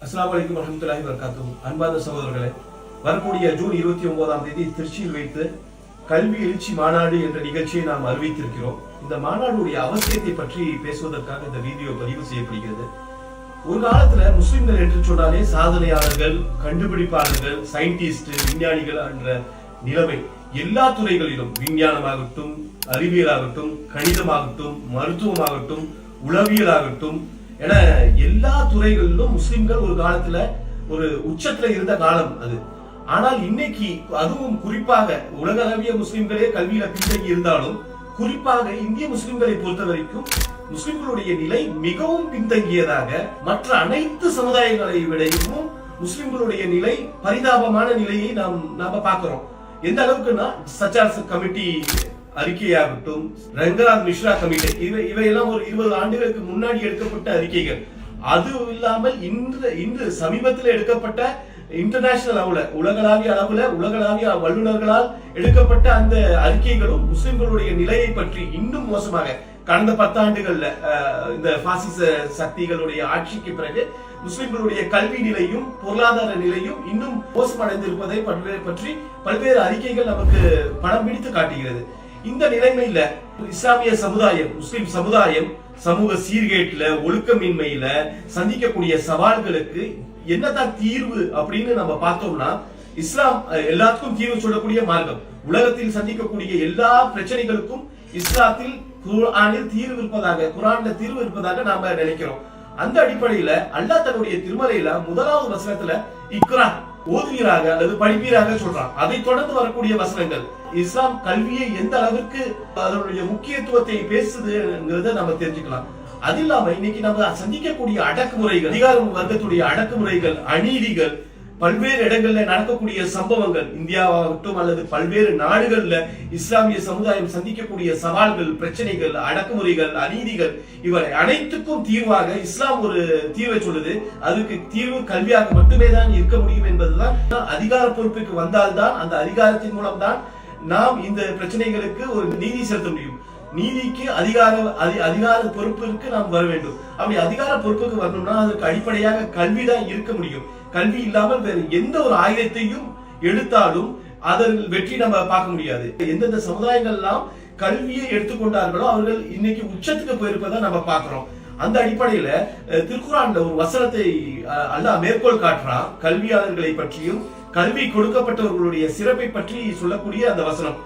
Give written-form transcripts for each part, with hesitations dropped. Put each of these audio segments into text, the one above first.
அஸ்ஸலாமு அலைக்கும் வரஹ்மத்துல்லாஹி வபரகாத்துஹு. அன்பார்ந்த சகோதரர்களே, வரக்கூடிய ஜூன் 29ஆம் தேதி திருச்சியில் வைத்து கல்வி எழுச்சி மாநாடு என்ற நிகழ்ச்சியை நாம் அறிவித்திருக்கிறோம். இந்த மாநாடுடைய அவசியத்தை பற்றி பேசுவதற்காக இந்த வீடியோ பதிவு செய்யப்படுகிறது. ஒரு காலத்துல முஸ்லிம்கள் என்று சொன்னாலே சாதனையாளர்கள், கண்டுபிடிப்பாளர்கள், சயின்டிஸ்ட், விஞ்ஞானிகள் என்ற நிலைமை எல்லா துறைகளிலும், விஞ்ஞானமாகட்டும், அறிவியலாகட்டும், கணிதமாகட்டும், மருத்துவமாகட்டும், உளவியலாகட்டும் என எல்லா துறைகளிலும் முஸ்லிம்கள் ஒரு காலத்துல ஒரு உச்சத்துல இருந்த காலம் அது. ஆனால் இன்னைக்கு அதுவும் குறிப்பாக உலகளவிய முஸ்லிம்களே கல்வியில பின்தங்கி இருந்தாலும் குறிப்பாக இந்திய முஸ்லிம்களை பொறுத்த வரைக்கும் முஸ்லிம்களுடைய நிலை மிகவும் பின்தங்கியதாக, மற்ற அனைத்து சமுதாயங்களை விடவும் முஸ்லிம்களுடைய நிலை பரிதாபமான நிலையை நாம பார்க்கிறோம். எந்த அளவுக்குன்னா சச்சார் கமிட்டி அறிக்கையாகட்டும், ரங்கநாத் மிஸ்ரா கமிட்டி, இவையெல்லாம் ஒரு 20 ஆண்டுகளுக்கு முன்னாடி எடுக்கப்பட்ட அறிக்கைகள். அது இல்லாமல் இன்று சமீபத்தில் எடுக்கப்பட்ட இன்டர்நேஷனல் அளவுல, உலகளாவிய வல்லுநர்களால் எடுக்கப்பட்ட அந்த அறிக்கைகளும் முஸ்லிம்களுடைய நிலையை பற்றி இன்னும் மோசமாக, கடந்த 10 ஆண்டுகள்ல இந்த பாசிச சக்திகளுடைய ஆட்சிக்கு பிறகு முஸ்லிம்களுடைய கல்வி நிலையும் பொருளாதார நிலையும் இன்னும் மோசமடைந்திருப்பதை பற்றி பல்வேறு அறிக்கைகள் நமக்கு படம் பிடித்து காட்டுகிறது. இந்த நிலைமையில இஸ்லாமிய சமுதாயம், முஸ்லிம் சமுதாயம் சமூக சீர்கேட்டுல, ஒழுக்கமின்மையில சந்திக்கக்கூடிய சவால்களுக்கு என்னதான் தீர்வு அப்படின்னு நம்ம பார்த்தோம்னா, இஸ்லாம் எல்லாத்துக்கும் தீர்வு சொல்லக்கூடிய மார்க்கம். உலகத்தில் சந்திக்கக்கூடிய எல்லா பிரச்சனைகளுக்கும் இஸ்லாத்தில், குர்ஆனில் தீர்வு இருப்பதாக, குர்ஆன்ல தீர்வு இருப்பதாக நாம நினைக்கிறோம். அந்த அடிப்படையில அல்லாஹ் தன்னுடைய திருமறையில 1வது வசனத்துல இக்ரா, ஓதுவீராக அல்லது படிப்பீராக சொல்றான். அதை தொடர்ந்து வரக்கூடிய வசனங்கள் இஸ்லாம் கல்வியை எந்த அளவிற்கு அதனுடைய முக்கியத்துவத்தை பேசுதுங்கிறத நம்ம தெரிஞ்சுக்கலாம். அது இல்லாம இன்னைக்கு நம்ம சந்திக்கக்கூடிய அடக்குமுறைகள், அதிகார வர்க்கத்துடைய அடக்குமுறைகள், அநீதிகள், பல்வேறு இடங்கள்ல நடக்கக்கூடிய சம்பவங்கள், இந்தியாவாகட்டும் அல்லது பல்வேறு நாடுகள்ல இஸ்லாமிய சமுதாயம் சந்திக்கக்கூடிய சவால்கள், பிரச்சனைகள், அடக்குமுறைகள், அநீதிகள், இவை அனைத்துக்கும் தீர்வாக இஸ்லாம் ஒரு தீர்வை சொல்லுது. அதுக்கு தீர்வு கல்வியாக மட்டுமே தான் இருக்க முடியும் என்பதுதான். அதிகார பொறுப்புக்கு வந்தால்தான், அந்த அதிகாரத்தின் மூலம் தான் நாம் இந்த பிரச்சனைகளுக்கு ஒரு நீதி செலுத்த முடியும். நீதிக்கு அதிகார பொறுப்பிற்கு நாம் வர வேண்டும். அப்படி அதிகார பொறுப்புக்கு வரணும்னா அதற்கு அடிப்படையாக கல்விதான் இருக்க முடியும். கல்வி இல்லாமல் வேறு எந்த ஒரு ஆயுதத்தையும் எடுத்தாலும் அதன் வெற்றி நம்ம பார்க்க முடியாது. எந்தெந்த சமுதாயங்கள் எல்லாம் கல்வியை எடுத்துக்கொண்டார்களோ அவர்கள் இன்னைக்கு உச்சத்துக்கு போயிருப்பதை நம்ம பார்க்கிறோம். அந்த அடிப்படையில திருக்குர்ஆன்ல ஒரு வசனத்தை அல்லாஹ் மேற்கோள் காட்டுறான். கல்வியாளர்களை பற்றியும் கல்வி கொடுக்கப்பட்டவர்களுடைய சிறப்பை பற்றி சொல்லக்கூடிய அந்த வசனம்.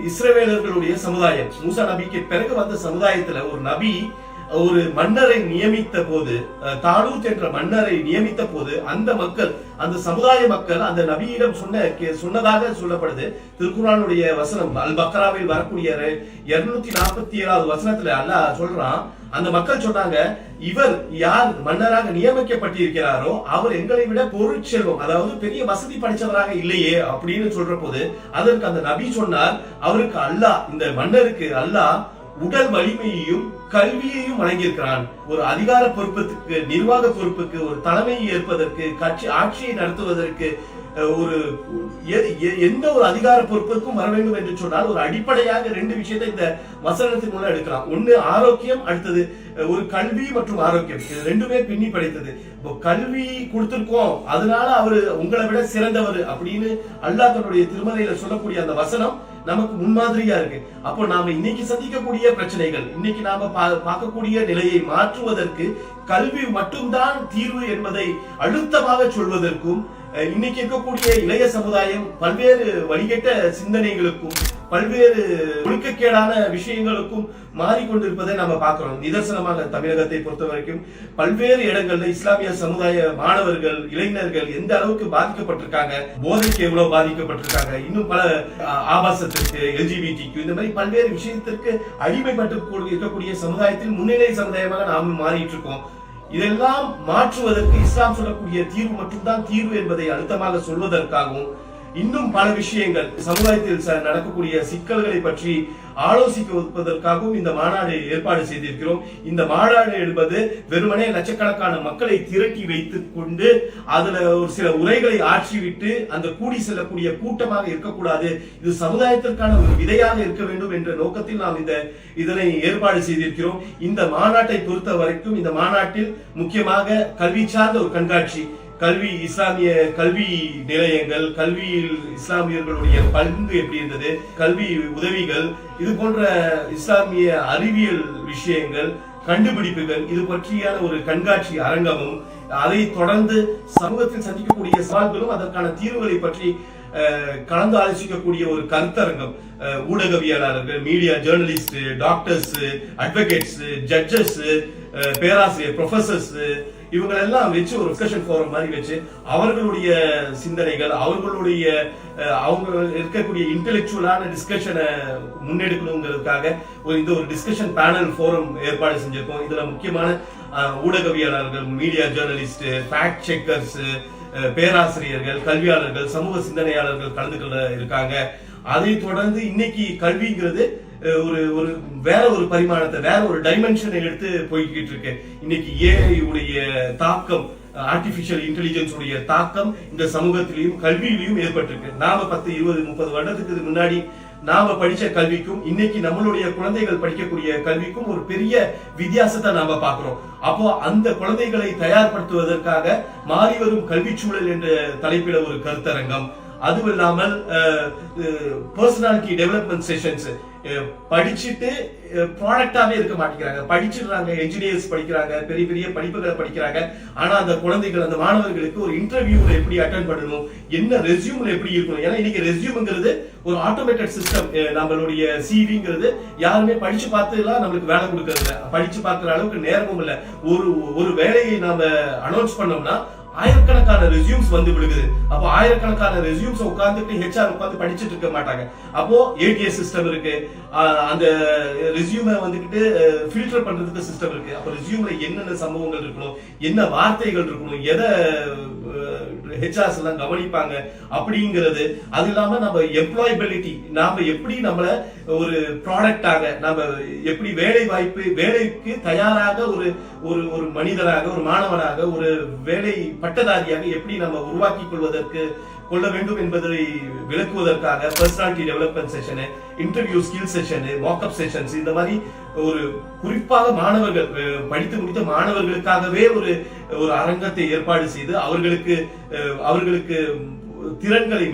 இஸ்ரவேலர்களுடைய சமுதாயம், மூசா நபிக்கு பிறகு வந்த சமுதாயத்துல ஒரு நபி ஒரு மன்னரை நியமித்த போது, தாலூத் என்ற மன்னரை நியமித்த போது அந்த மக்கள், அந்த சமுதாய மக்கள் அந்த நபியிடம் சொன்னதாக சொல்லப்படுது. திருக்குர்ஆனுடைய வசனம் அல் பக்ராவில் வரக்கூடிய 247வது வசனத்துல அல்லாஹ் சொல்றான், அந்த மக்கள் சொன்னாங்க, இவர் யார் மன்னராக நியமிக்கப்பட்டிருக்கிறாரோ அவர் எங்களை விட பொருட்செல்வம், அதாவது பெரிய வசதி படைச்சவராக இல்லையே அப்படின்னு சொல்ற போது அதற்கு அந்த நபி சொன்னார், அவருக்கு அல்லாஹ், இந்த மன்னருக்கு அல்லாஹ் உடல் வலிமையையும் கல்வியையும் வழங்கியிருக்கிறான். ஒரு அதிகார பொறுப்புக்கு, நிர்வாக பொறுப்புக்கு, ஒரு தலைமையை ஏற்பதற்கு, கட்சி ஆட்சியை நடத்துவதற்கு, ஒரு எந்த ஒரு அதிகார பொறுப்புக்கும் வர வேண்டும் என்று சொன்னால் ஒரு அடிப்படையாக 2 விஷயத்தை இந்த வசனத்தின் மூலம் எடுக்கலாம். ஒண்ணு ஆரோக்கியம், அடுத்தது ஒரு கல்வி மற்றும் ஆரோக்கியம். இது ரெண்டுமே பின்னி படைத்தது. கல்வி கொடுத்திருக்கோம், அதனால அவரு உங்களை விட சிறந்தவர் அப்படின்னு அல்லாஹ் தன்னுடைய திருமறையில சொல்லக்கூடிய அந்த வசனம் நமக்கு முன்மாதிரியா இருக்கு. அப்போ நாம இன்னைக்கு சந்திக்கக்கூடிய பிரச்சனைகள், இன்னைக்கு நாம பார்க்கக்கூடிய நிலையை மாற்றுவதற்கு கல்வி மட்டும்தான் தீர்வு என்பதை அழுத்தமாக சொல்வதற்கும், இன்னைக்கு இருக்கக்கூடிய இளைய சமுதாயம் பல்வேறு வழிகட்ட சிந்தனைகளுக்கும் பல்வேறு ஒழுக்கக்கேடான விஷயங்களுக்கும் மாறிக்கொண்டிருப்பதை நம்ம பார்க்கிறோம். நிதர்சனமாக தமிழகத்தை பொறுத்த வரைக்கும் பல்வேறு இடங்கள்ல இஸ்லாமிய சமுதாய மாணவர்கள், இளைஞர்கள் எந்த அளவுக்கு பாதிக்கப்பட்டிருக்காங்க, போதைக்கு எவ்வளவு பாதிக்கப்பட்டிருக்காங்க, இன்னும் பல ஆபாசத்திற்கு, எல்ஜிபிடிக்கு, இந்த மாதிரி பல்வேறு விஷயத்திற்கு அடிமைப்பட்டு இருக்கக்கூடிய சமுதாயத்தில் முன்னிலை சமுதாயமாக நாம மாறிட்டு இருக்கோம். இதெல்லாம் மாற்றுவதற்கு இஸ்லாம் சொல்லக்கூடிய தீர்வு மட்டும்தான் தீர்வு என்பதை அழுத்தமாக சொல்வதற்காகவும், இன்னும் பல விஷயங்கள் சமுதாயத்தில் நடக்கக்கூடிய சிக்கல்களை பற்றி ஆலோசிப்பதற்காகவும் இந்த மாநாடு ஏற்பாடு செய்திருக்கிறோம். இந்த மாநாடு என்பது வெறுமனே லட்சக்கணக்கான மக்களை திரட்டி வைத்துக் கொண்டு அதுல ஒரு சில உரைகளை ஆற்றிவிட்டு அந்த கூடி செல்லக்கூடிய கூட்டமாக இருக்கக்கூடாது. இது சமுதாயத்திற்கான ஒரு விதையாக இருக்க வேண்டும் என்ற நோக்கத்தில் நாம் இதனை ஏற்பாடு செய்திருக்கிறோம். இந்த மாநாட்டை பொறுத்த வரைக்கும் இந்த மாநாட்டில் முக்கியமாக கல்வி சார்ந்த ஒரு கண்காட்சி, கல்வி, இஸ்லாமிய கல்வி நிலையங்கள், கல்வியில் இஸ்லாமியர்களுடைய பங்கு எப்படி இருந்தது, கல்வி உதவிகள், இது போன்ற இஸ்லாமிய அறிவியல் விஷயங்கள், கண்டுபிடிப்புகள், இது பற்றியான ஒரு கண்காட்சி அரங்கமும், அதை தொடர்ந்து சமூகத்தில் சந்திக்கக்கூடிய சவால்களும் அதற்கான தீர்வுகளை பற்றி கலந்து ஆலோசிக்கக்கூடிய ஒரு கருத்தரங்கம். ஊடகவியலாளர்கள், media journalist, doctors, advocates, judges, பேராசிரியர், ப்ரொஃபசர்ஸ், இவங்களெல்லாம் வச்சு ஒரு டிஸ்கஷன் ஃபோரம் மாதிரி வச்சு அவர்களுடைய சிந்தனைகள், அவங்களுடைய அவங்க இருக்கக்கூடிய இன்டெலெக்சுவலான டிஸ்கஷனை முன்னெடுக்கணுங்கிறதுக்காக இந்த ஒரு டிஸ்கஷன் பேனல் ஃபோரம் ஏற்பாடு செஞ்சிருக்கோம். இதுல முக்கியமான ஊடகவியலாளர்கள், மீடியா ஜேர்னலிஸ்ட், ஃபேக்ட் செக்கர்ஸ், பேராசிரியர்கள், கல்வியாளர்கள், சமூக சிந்தனையாளர்கள் கலந்து கொள்ள இருக்காங்க. அதை தொடர்ந்து இன்னைக்கு கல்விங்கிறது ஒரு வேற ஒரு பரிமாணத்தை, வேற ஒரு டைமென்ஷனை எடுத்து போய்கிட்டு இருக்கு. இன்னைக்கு ஏஐ உடைய தாக்கம், ஆர்டிபிஷியல் இன்டெலிஜென்ஸ் உடைய தாக்கம் இந்த சமூகத்திலையும் கல்வியிலையும் ஏற்பட்டிருக்கு. நாம 10, 20, 30 வருடத்துக்கு முன்னாடி நாம படிச்ச கல்விக்கும் இன்னைக்கு நம்மளுடைய குழந்தைகள் படிக்கக்கூடிய கல்விக்கும் ஒரு பெரிய வித்தியாசத்தை நாம பாக்குறோம். அப்போ அந்த குழந்தைகளை தயார்படுத்துவதற்காக மாறி வரும் கல்வி சூழல் என்ற தலைப்பிட ஒரு கருத்தரங்கம். அதுவும் இல்லாமல் பர்சனாலிட்டி டெவலப்மெண்ட் செஷன்ஸ், படிச்சுட்டு ப்ராடக்டாவே இருக்க மாட்டேங்கிறாங்க. படிச்சிடுறாங்க, என்ஜினியர்ஸ் படிக்கிறாங்க, பெரிய பெரிய படிப்புகளை படிக்கிறாங்க. ஆனா அந்த குழந்தைகள், அந்த மாணவர்களுக்கு ஒரு இன்டர்வியூல எப்படி அட்டெண்ட் பண்ணணும், என்ன ரெஸ்யூம்ல எப்படி இருக்கணும். ஏன்னா இன்னைக்கு ரெஸ்யூம்ங்கிறது ஒரு ஆட்டோமேட்டட் சிஸ்டம். நம்மளுடைய சிவிங்கிறது யாருமே படிச்சு பார்த்து எல்லாம் நம்மளுக்கு வேலை கொடுக்கறது இல்லை. படிச்சு பார்க்கிற அளவுக்கு நேரமும் இல்லை. ஒரு வேலையை நாம அனௌன்ஸ் பண்ணோம்னா ஆயிரக்கணக்கான ரெஸ்யூம்ஸ் வந்து விடுகுது. அப்போ ஆயிரக்கணக்கான ரெஸ்யூம்ஸ் உட்கார்ந்துட்டு ஹெச்ஆர் உட்கார்ந்து படிச்சுட்டு இருக்க மாட்டாங்க. அப்போ ஏடிஎஸ் சிஸ்டம் இருக்கு, அந்த ரெஸ்யூமை வந்துட்டு ஃபில்டர் பண்றதுக்கு சிஸ்டம் இருக்கு. அப்போ ரெஸ்யூம்ல என்னென்ன சம்பவங்கள் இருக்கணும், என்ன வார்த்தைகள் இருக்கணும், எதை ஹெச்ஆர்ஸ் எல்லாம் கவனிப்பாங்க அப்படிங்கிறது. அது இல்லாம நம்ம எம்ப்ளாயபிலிட்டி, நாம எப்படி நம்மள ஒரு ப்ராடக்டாக, நம்ம எப்படி வேலை வாய்ப்பு, வேலைக்கு தயாராக ஒரு மனிதராக, ஒரு மாணவனாக, ஒரு வேலை பட்டதாரியாக எப்படி நம்ம உருவாக்கி கொள்ள வேண்டும் என்பதை விளக்குவதற்காக personality development session, interview skill session, mockup sessions, இந்த மாதிரி ஒரு குறிப்பாக மாணவர்கள், படித்து முடித்த மாணவர்களுக்காகவே ஒரு அரங்கத்தை ஏற்பாடு செய்து அவர்களுக்கு திறன்களை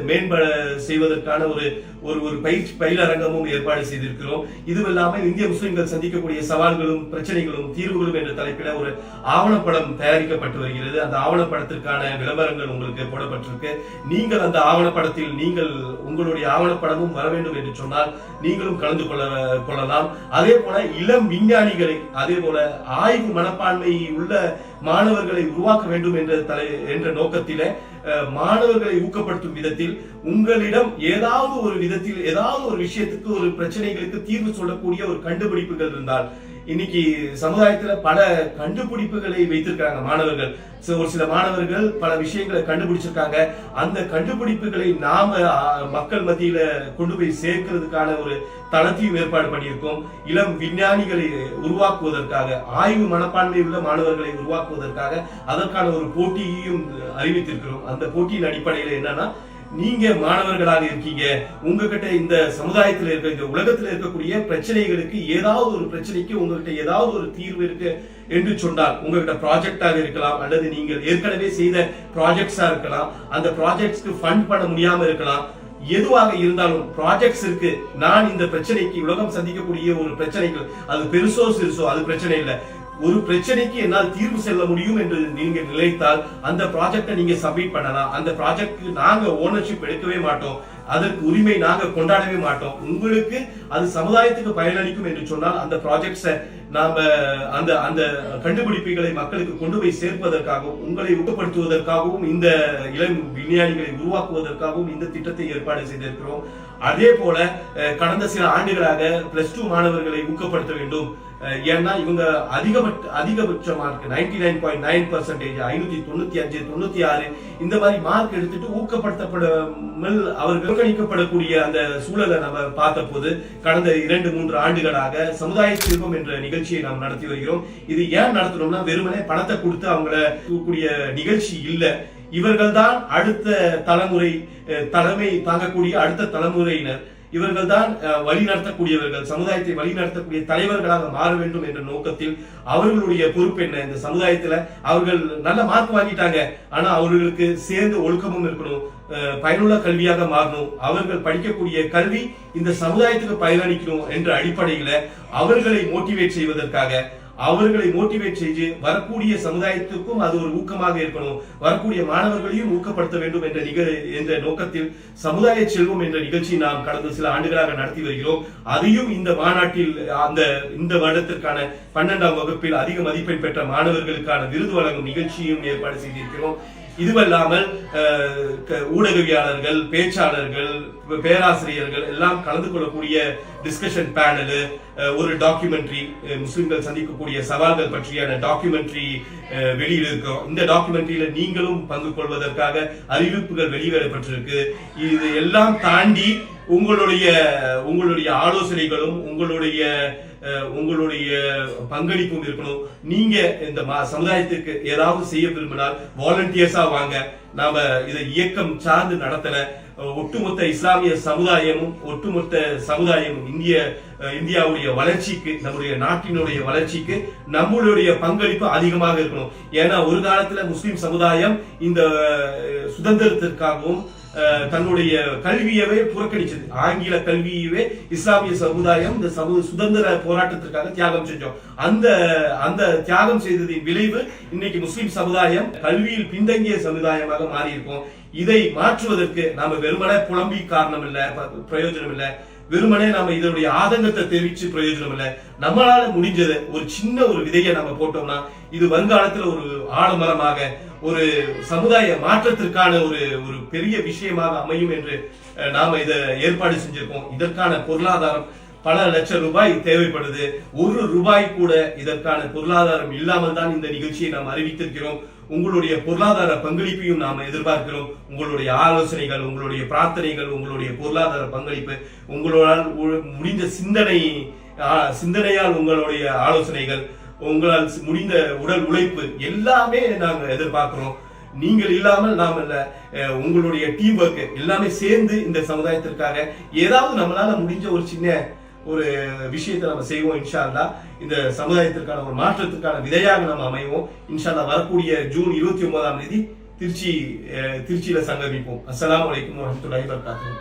மேம்பட செய்வதற்கான ஒரு பயிலரங்கமும் ஏற்பாடு செய்திருக்கிறோம். இதுவல்லாமல் இந்திய முஸ்லிம்கள் சந்திக்கக்கூடிய சவால்களும் பிரச்சனைகளும் தீர்வுகளும் என்ற தலைப்பில ஒரு ஆவணப்படம் தயாரிக்கப்பட்டு வருகிறது. அந்த ஆவணப்படத்திற்கான விளம்பரங்கள் உங்களுக்கு போடப்பட்டிருக்கு. நீங்கள் அந்த ஆவணப்படத்தில் உங்களுடைய ஆவணப்படமும் வர வேண்டும் என்று சொன்னால் நீங்களும் கலந்து கொள்ளலாம். அதே போல இளம் விஞ்ஞானிகளை, அதே போல ஆய்வு மனப்பான்மை உள்ள மாணவர்களை உருவாக்க வேண்டும் என்ற நோக்கத்தில மாணவர்களை ஊக்கப்படுத்தும் விதத்தில் உங்களிடம் ஏதாவது ஒரு விஷயத்துக்கு, ஒரு பிரச்சனைகளுக்கு தீர்வு சொல்லக்கூடிய ஒரு கண்டுபிடிப்புகள் இருந்தால், இன்னைக்கு சமுதாயத்துல பல கண்டுபிடிப்புகளை வைத்திருக்காங்க மாணவர்கள். ஒரு சில மாணவர்கள் பல விஷயங்களை கண்டுபிடிச்சிருக்காங்க. அந்த கண்டுபிடிப்புகளை நாம மக்கள் மத்தியில கொண்டு போய் சேர்க்கிறதுக்கான ஒரு தளத்தையும் ஏற்பாடு பண்ணியிருக்கோம். இளம் விஞ்ஞானிகளை உருவாக்குவதற்காக, ஆய்வு மனப்பான்மை உள்ள மாணவர்களை உருவாக்குவதற்காக அதற்கான ஒரு போட்டியையும் அறிவித்திருக்கிறோம். அந்த போட்டியின் அடிப்படையில் என்னன்னா, நீங்க மாணவர்களாக இருக்கீங்க, உங்ககிட்ட இந்த சமுதாயத்தில் இருக்க, இந்த உலகத்தில் இருக்கக்கூடிய பிரச்சனைகளுக்கு, ஏதாவது ஒரு பிரச்சனைக்கு உங்ககிட்ட ஏதாவது ஒரு தீர்வு இருக்கு என்று சொன்னால், உங்ககிட்ட ப்ராஜெக்டாக இருக்கலாம், அல்லது நீங்கள் ஏற்கனவே செய்த ப்ராஜெக்ட்ஸா இருக்கலாம், அந்த ப்ராஜெக்ட்ஸ்க்கு ஃபண்ட் பண்ண முடியாம இருக்கலாம். எதுவாக இருந்தாலும் ப்ராஜெக்ட்ஸ் இருக்கு, நான் இந்த பிரச்சனைக்கு, உலகம் சந்திக்கக்கூடிய ஒரு பிரச்சனைகள், அது பெருசோ சிறுசோ அது பிரச்சனை இல்லை, ஒரு பிரச்சனைக்கு என்னால் தீர்வு செல்ல முடியும் என்று நீங்க நினைத்தால் அந்த ப்ராஜெக்டை நீங்க சப்மிட் பண்ணலாம். அந்த ப்ராஜெக்டுக்கு நாங்க ஓனர்ஷிப் எடுக்கவே மாட்டோம், அதற்கு உரிமை நாங்க கொண்டாடவே மாட்டோம். உங்களுக்கு அது சமுதாயத்துக்கு பயனளிக்கும் என்று சொன்னால் அந்த ப்ராஜெக்ட்ஸை நாம அந்த கண்டுபிடிப்புகளை மக்களுக்கு கொண்டு போய் சேர்ப்பதற்காகவும், உங்களை ஊக்கப்படுத்துவதற்காகவும், இந்த இளம் விஞ்ஞானிகளை உருவாக்குவதற்காகவும் இந்த திட்டத்தை ஏற்பாடு செய்திருக்கிறோம். அதே போல கடந்த சில ஆண்டுகளாக +2 மாணவர்களை ஊக்கப்படுத்த வேண்டும், ஏன்னா இவங்க அதிகபட்ச மார்க் 99.9%, 595, 96 இந்த மாதிரி மார்க் எடுத்துட்டு ஊக்கப்படுத்தப்படாமல் அவர்கள் புறக்கணிக்கப்படக்கூடிய அந்த சூழலை நம்ம பார்த்த போது கடந்த 2-3 ஆண்டுகளாக சமுதாய செல்வம் என்ற நிகழ்ச்சியை நாம் நடத்தி வருகிறோம். இது ஏன் நடத்தணும்னா வெறுமனே பணத்தை கொடுத்து அவங்கள கூடிய நிகழ்ச்சி இல்ல. இவர்கள் தான் அடுத்த தலைமுறை தலைமை தாங்கக்கூடிய அடுத்த தலைமுறையினர். இவர்கள் தான் வழி நடத்தக்கூடியவர்கள், சமுதாயத்தை வழி நடத்தக்கூடிய தலைவர்களாக மாற வேண்டும் என்ற நோக்கத்தில் அவர்களுடைய பொறுப்பு என்ன? இந்த சமுதாயத்துல அவர்கள் நல்ல மார்க் வாங்கிட்டாங்க, ஆனா அவர்களுக்கு சேர்ந்து ஒழுக்கமும் இருக்கணும், பயனுள்ள கல்வியாக மாறணும், அவர்கள் படிக்கக்கூடிய கல்வி இந்த சமுதாயத்துக்கு பயனளிக்கணும் என்ற அடிப்படையில அவர்களை மோட்டிவேட் செய்வதற்காக, அவர்களை மோட்டிவேட் செய்து வரக்கூடிய சமுதாயத்துக்கும் அது ஒரு ஊக்கமாக இருக்கணும், வரக்கூடிய மாணவர்களையும் ஊக்கப்படுத்த வேண்டும் என்ற நோக்கத்தில் சமுதாய செல்வம் என்ற நிகழ்ச்சி நாம் கடந்த சில ஆண்டுகளாக நடத்தி வருகிறோம். அதையும் இந்த மாநாட்டில் இந்த வருடத்திற்கான 12ஆம் வகுப்பில் அதிக மதிப்பெண் பெற்ற மாணவர்களுக்கான விருது வழங்கும் நிகழ்ச்சியும் ஏற்பாடு செய்திருக்கிறோம். இதுவல்லாமல் ஊடகவியாளர்கள், பேச்சாளர்கள், பேராசிரியர்கள் எல்லாம் கலந்து கொள்ளக்கூடிய டிஸ்கஷன் பேனல், ஒரு டாக்குமெண்ட்ரி, முஸ்லிம்கள் சந்திக்கக்கூடிய சவால்கள் பற்றியான டாக்குமெண்ட்ரி வெளியிட்டிருக்கிறோம். இந்த டாக்குமெண்ட்ரியில நீங்களும் பங்கு கொள்வதற்காக அறிவிப்புகள் வெளியிடப்பட்டிருக்கு. இது எல்லாம் தாண்டி உங்களுடைய ஆலோசனைகளும் உங்களுடைய பங்களிப்பும் இருக்கணும். நீங்க இந்த சமுதாயத்துக்கு ஏதாவது செய்ய விரும்பினால் வாலண்டியர்ஸா வாங்க. நாம இதை இயக்கம் சார்ந்து நடத்தல. ஒட்டுமொத்த இஸ்லாமிய சமுதாயமும் இந்தியாவுடைய வளர்ச்சிக்கு, நம்முடைய நாட்டினுடைய வளர்ச்சிக்கு நம்மளுடைய பங்களிப்பு அதிகமாக இருக்கணும். ஏன்னா ஒரு காலத்துல முஸ்லிம் சமுதாயம் இந்த சுதந்திரத்திற்காகவும் தன்னுடைய கல்வியவே புறக்கணிச்சது. ஆங்கில கல்வியவே இஸ்லாமிய சமுதாயம் இந்த சுதந்திர போராட்டத்திற்காக தியாகம் செஞ்சோம். அந்த தியாகம் செய்ததின் விளைவு இன்னைக்கு முஸ்லிம் சமுதாயம் கல்வியில் பின்தங்கிய சமுதாயமாக மாறி இருக்கும். இதை மாற்றுவதற்கு நாம வெறுமனே புலம்பி காரணம் இல்ல, பிரயோஜனம் இல்ல. வெறுமனே நாம இதனுடைய ஆதங்கத்தை தெரிவிச்சு பிரயோஜனம் இல்ல. நம்மளால முடிஞ்சது ஒரு சின்ன ஒரு விதையை நம்ம போட்டோம்னா இது வருங்காலத்துல ஒரு ஆலமரமாக, ஒரு சமுதாய மாற்றத்திற்கான ஒரு பெரிய விஷயமாக அமையும் என்று நாம இதை ஏற்பாடு செஞ்சிருக்கோம். இதற்கான பொருளாதாரம் பல லட்சம் ரூபாய் தேவைப்படுது. ₹1 கூட இதற்கான பொருளாதாரம் இல்லாமல் தான் இந்த நிகழ்ச்சியை நாம் அறிவித்திருக்கிறோம். உங்களுடைய பொருளாதார பங்களிப்பையும் நாம் எதிர்பார்க்கிறோம். உங்களுடைய ஆலோசனைகள், உங்களுடைய பிரார்த்தனைகள், உங்களுடைய பொருளாதார பங்களிப்பு, உங்களால் முடிந்த சிந்தனையால் உங்களுடைய ஆலோசனைகள், உங்களால் முடிந்த உடல் உழைப்பு எல்லாமே நாங்க எதிர்பார்க்கிறோம். நீங்கள் இல்லாமல் நாம் இல்ல, உங்களுடைய டீம் ஒர்க் எல்லாமே சேர்ந்து இந்த சமுதாயத்திற்காக ஏதாவது நம்மளால முடிஞ்ச ஒரு சின்ன ஒரு விஷயத்தை நம்ம செய்வோம். இன்ஷா அல்லாஹ் இந்த சமுதாயத்திற்கான ஒரு மாற்றத்திற்கான விதையாக நம்ம அமைவோம். இன்ஷா அல்லாஹ் வரக்கூடிய ஜூன் 29ஆம் தேதி திருச்சியில சங்கமிப்போம். அஸ்ஸலாமு அலைக்கும் வரஹ்மத்துல்லாஹி வபரகாத்துஹு.